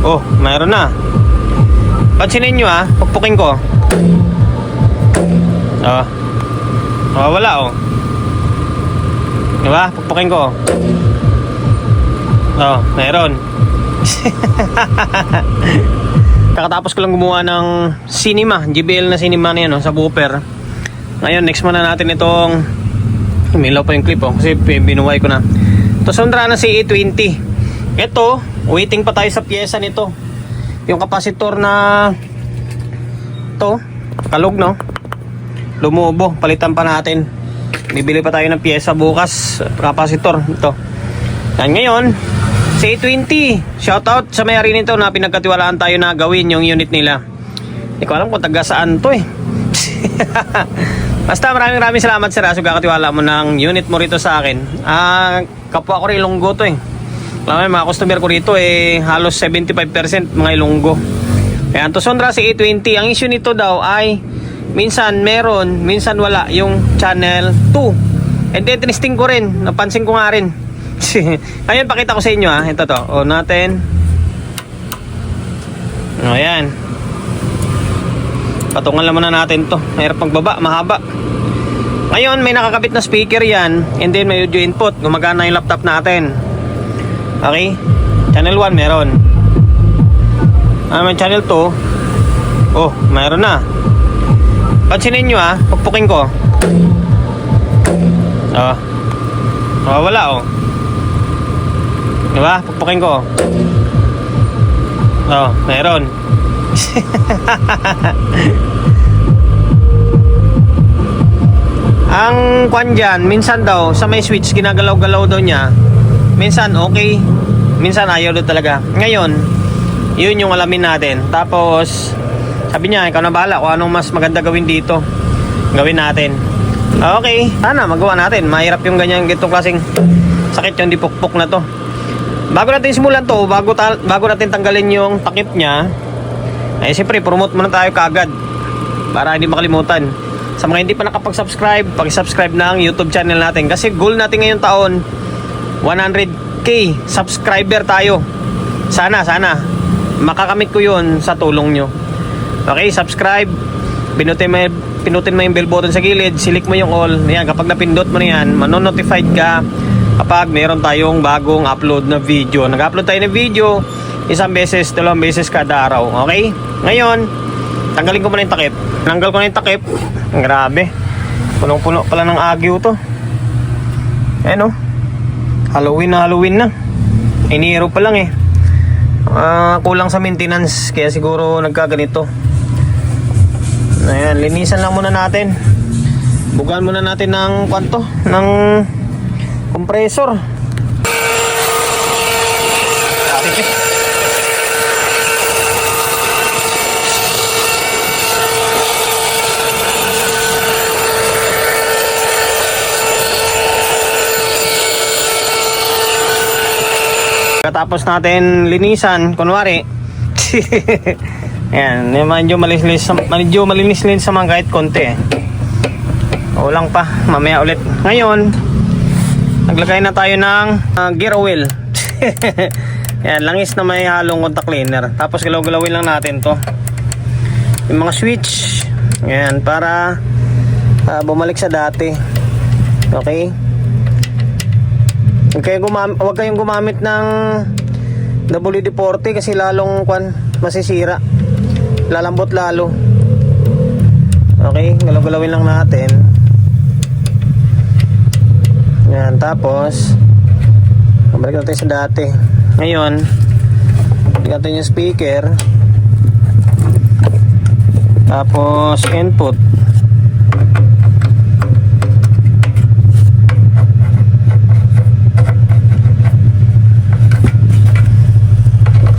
Oh, mayroon na. Pansinin nyo pagpukin ko. Oh. Wala oh. Diba? Pagpukin ko. Oh, mayroon. Kakatapos ko lang gumawa ng cinema, JBL na cinema na yan sa booper. Ngayon, next muna natin itong umilaw pa yung clip kasi binuhay ko na. Ito Sondra na CE20. Ito, waiting pa tayo sa pyesa nito. Yung kapasitor na ito, kalog no, lumubo, palitan pa natin. Bibili pa tayo ng pyesa bukas, kapasitor ito. Yan ngayon, CE20, shoutout sa may-ari nito na pinagkatiwalaan tayo na gawin yung unit nila. Hindi ko alam kung taga saan to Basta maraming salamat sir sa kakatiwala mo ng unit mo rito sa akin. Kapwa ko rin Ilonggo to May mga customer ko rito halos 75% mga Ilonggo. Ayan, to Sondra CE20. Ang issue nito daw ay minsan meron, minsan wala yung channel 2. And then tinisting ko rin, napansin ko nga rin. Ngayon pakita ko sa inyo ito to. O natin. Ayan. Patungan lang muna natin to. Mahirap pagbaba, mahaba. Ngayon may nakakabit na speaker yan. And then may audio input. Gumagana yung laptop natin. Okay. Channel 1 meron. May channel 2. Oh, mayroon na. Pansinin nyo pagpukin ko. Oh. Wala oh. Diba? Pagpukin ko. Oh, mayroon. Ang kwan dyan, minsan daw sa may switch ginagalaw-galaw daw niya. Minsan okay, minsan ayaw daw talaga. Ngayon, yun yung alamin natin. Tapos sabi niya, ikaw na bahala kung anong mas maganda gawin dito. Gawin natin. Okay, sana magawa natin. Mahirap yung ganyan, gitong klaseng sakit yung dipukpok na to. Bago natin simulan to, bago natin tanggalin yung takip niya, siyempre promote muna tayo kaagad para hindi makalimutan. Sa mga hindi pa nakapag-subscribe, pag-subscribe ng YouTube channel natin. Kasi goal natin ngayong taon 100k subscriber tayo. Sana makakamit ko yun sa tulong nyo. Okay, subscribe. Pinutin mo yung bell button sa gilid, select mo yung all. Yan, kapag napindot mo na yan, manonotified ka kapag meron tayong bagong upload na video. Nag-upload tayo ng video isang beses, dalawang beses kada araw. Okay? Ngayon, tanggalin ko muna yung takip. Tanggal ko na yung takip. Grabe. Punong-puno pala ng agyo to. Ayan Halloween na. Iniro pa lang kulang sa maintenance kaya siguro nagkaganito. Ayan, linisan lang muna natin. Bugaan muna natin ng kwanto, ng compressor. Katapos natin linisan, kunwari ayan, medyo malinis sa mga kahit konti Ulang pa, mamaya ulit. Ngayon, naglagay na tayo ng gear oil. Ayan, langis na may halong contact cleaner. Tapos galaw-galawin lang natin to yung mga switch. Ayan, para bumalik sa dati. Okay. Huwag kayong gumamit ng WD-40 kasi lalong masisira. Lalambot lalo. Okay, galaw-galawin lang natin. Yan, tapos balik natin sa dati. Ngayon, balik natin yung speaker. Tapos input.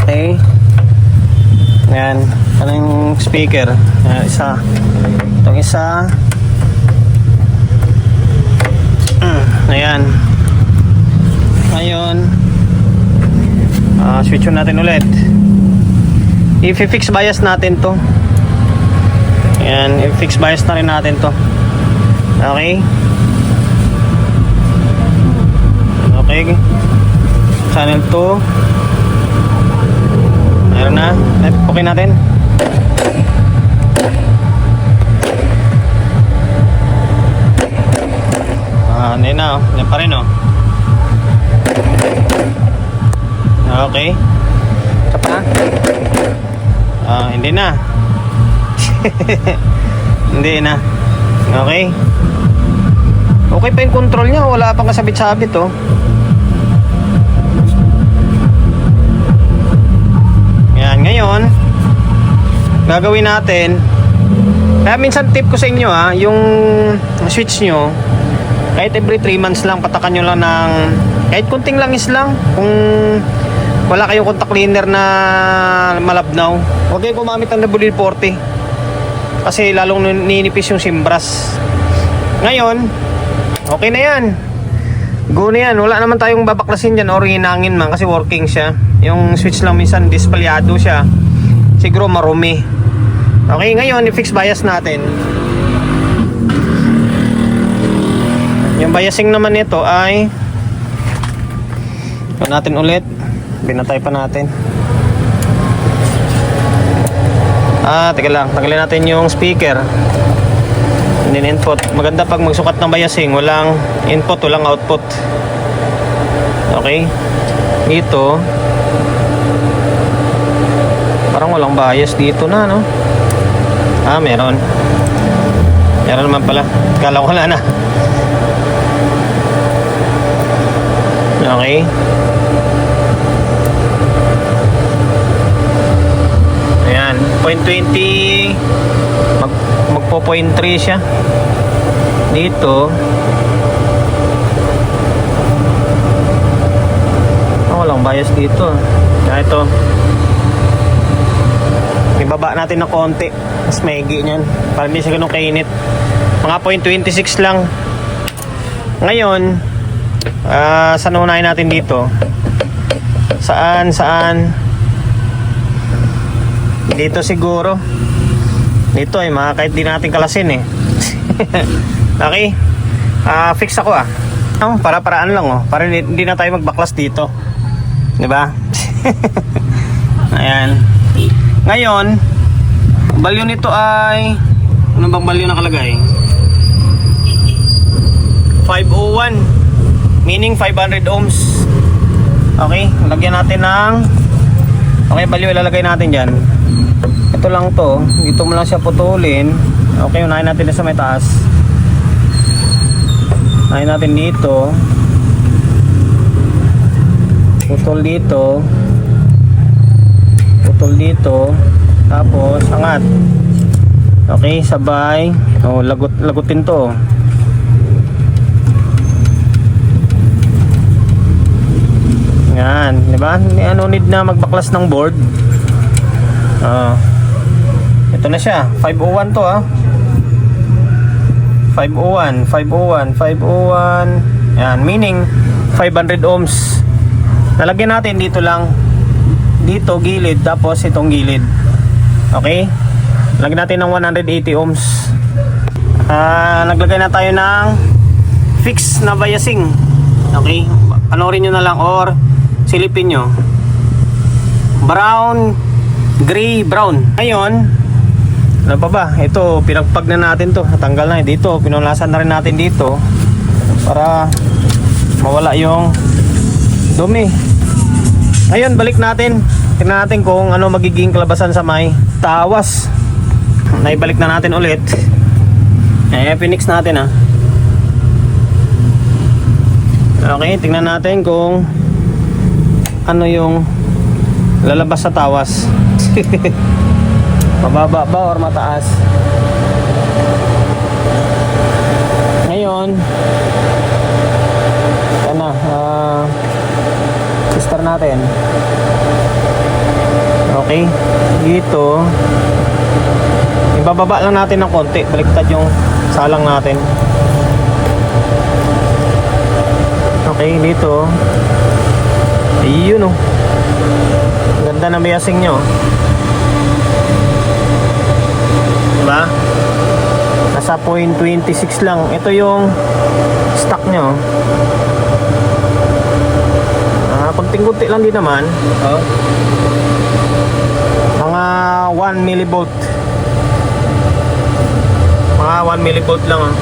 Okay. Yan, ano yung speaker? Isa. Itong isa. Ayan. Ngayon, switch on natin ulit. I-fix bias natin to. Ayan, i-fix bias na rin natin to. Okay. Okay. Channel 2. na. Okay natin. Hindi na, oh. Hindi pa rin, oh. Okay. Isa pa. Hindi na. Hindi na. Okay. Okay pa yung control niya. Wala pang kasabit-sabit, oh. Yan, ngayon gagawin natin. Kaya minsan tip ko sa inyo, yung switch nyo, kahit every 3 months lang, patakan nyo lang ng kahit kunting langis lang. Kung wala kayong contact cleaner na malabnaw, huwag kayong gumamit ng WD-40 kasi lalong ninipis yung simbras. Ngayon, okay na yan. Go na yan. Wala naman tayong babaklasin dyan or hinangin man kasi working siya. Yung switch lang minsan dispalyado siya, siguro marumi. Okay, ngayon i-fix bias natin. Yung biasing naman nito ay natin ulit. Binatay pa natin. Teka lang, tanggalin natin yung speaker. And then input. Maganda pag magsukat ng biasing, walang input, walang output. Okay. Dito parang walang bias dito na, no? Meron. Meron naman pala. Kala ko wala na. Okay. Ayan, 0.20 magpo 0.3 siya. Dito walang bias dito. Kaya ito ibaba natin ng konti, mas maigi niyan para hindi siya ganun kainit. Mga 0.26 lang. Ngayon saan unahin natin dito? Saan? Dito siguro. Dito ay kahit di natin kalasin, eh. Okay. Fix ako, para-paraan lang, para hindi na tayo magbaklas dito. 'Di ba? Ayan. Ngayon, value nito ay ano bang value nakalagay? 501, meaning 500 ohms. Okay, lagyan natin ng value ilalagay natin diyan. Ito lang to, dito mo lang siya putulin. Okay, unahin natin na sa may taas. Unahin natin dito. Putol dito. Putol dito. Tapos angat. Okay, sabay. Lagutin to. Yan, di ba? Need na magbaklas ng board. Ito na siya. 501 to, 501. Yan, meaning 500 ohms. Nalagyan natin dito lang. Dito gilid, tapos itong gilid. Okay? Lagyan natin ng 180 ohms. Naglagay na tayo ng fix na biasing. Okay? Panoorin nyo na lang or silipin nyo. Brown, gray, brown. Ngayon, ano pa ba? Ito, pinagpag na natin to. Natanggal na dito. Pinunasan na rin natin dito para mawala yung dumi. Ngayon, balik natin. Tingnan natin kung ano magiging kalabasan sa may tawas. Naibalik na natin ulit. Pinix natin, Okay, tingnan natin kung ano yung lalabas sa tawas. Mababa ba or mataas? Ngayon, start natin. Okay, dito ibababa lang natin ng konti, baliktad yung salang natin. Okay, dito ayun, ganda na biasing nyo, diba? Nasa 0.26 lang. Ito yung stock nyo. Pagtingkunti lang din naman. 1 millivolt. Mga 1 millivolt lang ah.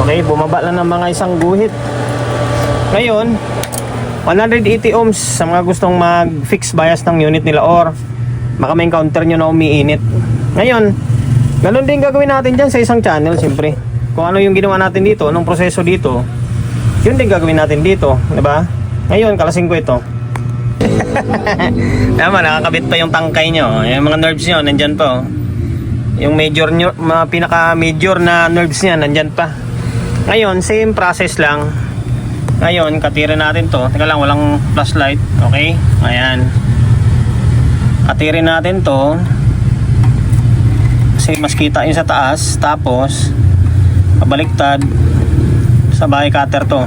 Okay, bumaba lang ng mga isang guhit. Ngayon, 180 ohms sa mga gustong mag-fix bias ng unit nila or baka may encounter nyo na umiinit. Ngayon, ganun din gagawin natin dyan sa isang channel, siyempre. Kung ano yung ginawa natin dito, anong proseso dito, yun din gagawin natin dito, diba? Ngayon, kalasing ko ito. Tama, nakakabit pa yung tangkay nyo. Yung mga nerves nyo, nandyan pa oh. Yung major nyo, mga pinaka-major na nerves niya, nandyan pa. Ngayon, same process lang. Ngayon, katirin natin to. Teka lang, walang flashlight. Okay? Ayan. Katirin natin to. Kasi mas kita yun sa taas. Tapos, pabaliktad. Sabay cutter to.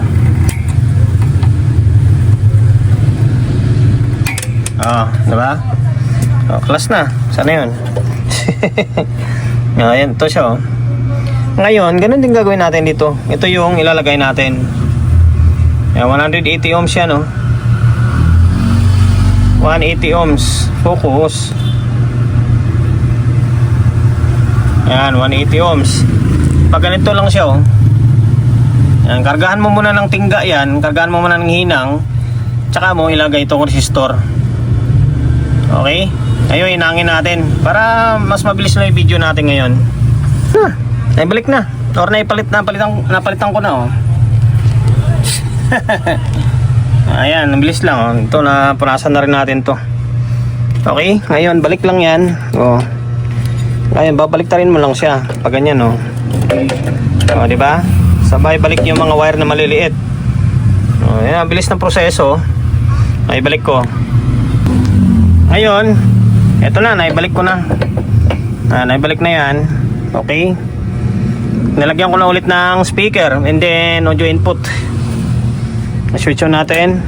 Diba? Class na. Sana yun? Ayan, to siya oh. Ngayon, ganun din gagawin natin dito. Ito yung ilalagay natin. Yan, 180 ohms yan oh. 180 ohms. Focus. Yan, 180 ohms. Pag ganito lang siya oh. Yan, kargahan mo muna ng tingga yan. Kargahan mo muna ng hinang. Tsaka mo ilagay itong resistor. Okay? Ngayon, hinangin natin. Para mas mabilis na yung video natin ngayon. Naibalik na. Or napalitan ko na oh. Ayan, nabilis lang oh. Ito na punasan na rin natin to. Okay, ngayon balik lang yan oh. Ngayon babaliktarin mo lang siya pag ganyan oh. Oh, di ba? Sabay balik yung mga wire na maliliit. Oh, yan, bilis ng proseso. Ay balik ko. Ngayon, eto na, naibalik ko na. Naibalik na yan. Okay. Nilagyan ko na ulit ng speaker and then audio input. Switch on natin.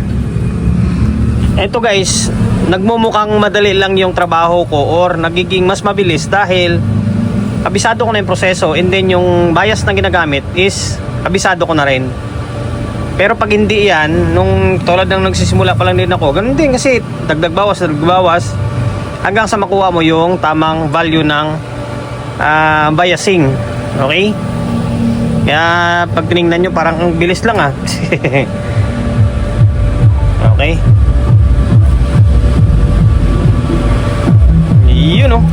Ito guys, nagmumukhang madali lang yung trabaho ko or nagiging mas mabilis dahil abisado ko na yung proseso and then yung bias na ginagamit is abisado ko na rin. Pero pag hindi yan, nung tulad ng nagsisimula pa lang din ako, ganun din kasi dagdag bawas hanggang sa makuha mo yung tamang value ng biasing. Okay? Kaya pag tinignan nyo parang ang bilis lang ah. Okay. Yun oh.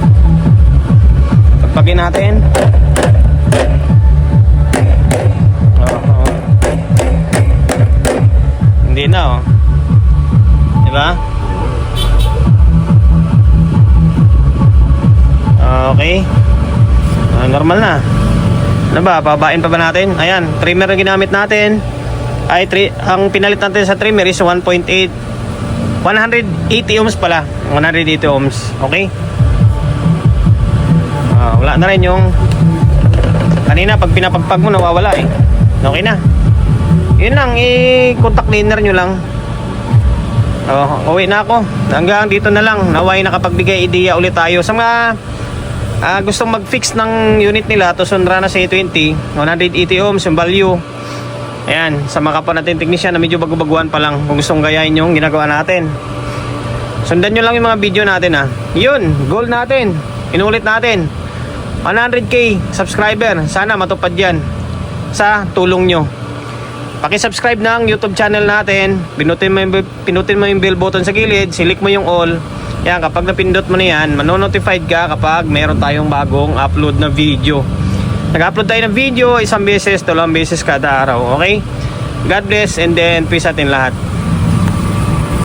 Pagpagin natin. Hindi na oh. Diba? Okay. Normal na. Ano ba? Pabain pa ba natin? Ayan, trimmer na ginamit natin. Ang pinalit natin sa trimmer is 1.8 180 ohms pala. 180 ohms. Okay? Wala na rin yung kanina pag pinapagpag mo nawawala eh. Okay na. Yun lang, i-contact cleaner nyo lang. Uwi na ako. Hanggang dito na lang. Naway nakapagbigay ideya ulit tayo sa mga gustong mag-fix ng unit nila to Sonrana C20 180 ohms yung value. Ayan, sa mga kapwa natin technician na medyo bago-baguhan pa lang, kung gustong gayahin yung ginagawa natin, sundan nyo lang yung mga video natin ha. Yun, goal natin, inulit natin 100k subscriber. Sana matupad yan sa tulong nyo. Paki-subscribe ng YouTube channel natin, pinutin mo yung bell button sa gilid, select mo yung all. Yan, kapag napindot mo na yan, manonotified ka kapag meron tayong bagong upload na video. Nag-upload tayo ng video 1 beses, 2 beses kada araw. Okay? God bless and then peace atin lahat.